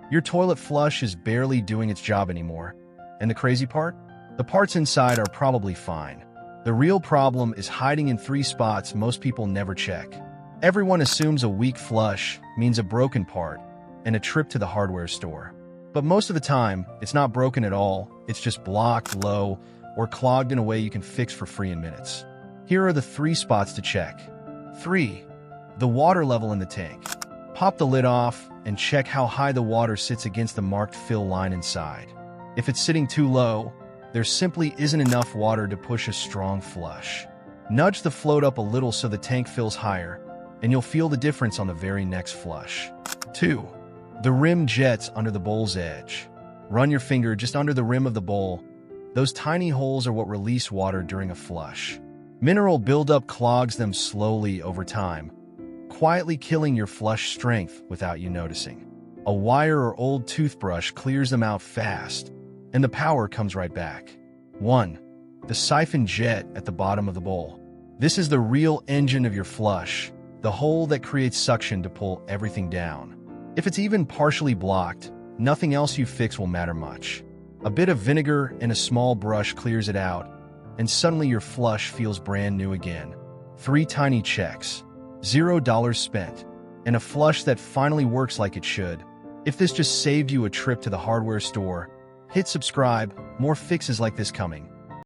Your toilet flush is barely doing its job anymore. And the crazy part? The parts inside are probably fine. The real problem is hiding in 3 spots most people never check. Everyone assumes a weak flush means a broken part and a trip to the hardware store. But most of the time, it's not broken at all, it's just blocked, low, or clogged in a way you can fix for free in minutes. Here are the 3 spots to check. 3. The water level in the tank. Pop the lid off and check how high the water sits against the marked fill line inside. If it's sitting too low, there simply isn't enough water to push a strong flush. Nudge the float up a little so the tank fills higher, and you'll feel the difference on the very next flush. 2. The rim jets under the bowl's edge. Run your finger just under the rim of the bowl. Those tiny holes are what release water during a flush. Mineral buildup clogs them slowly over time, quietly killing your flush strength without you noticing. A wire or old toothbrush clears them out fast, and the power comes right back. 1. The siphon jet at the bottom of the bowl. This is the real engine of your flush, the hole that creates suction to pull everything down. If it's even partially blocked, nothing else you fix will matter much. A bit of vinegar and a small brush clears it out, and suddenly your flush feels brand new again. 3 tiny checks, $0 spent, and a flush that finally works like it should. If this just saved you a trip to the hardware store, hit subscribe, more fixes like this coming.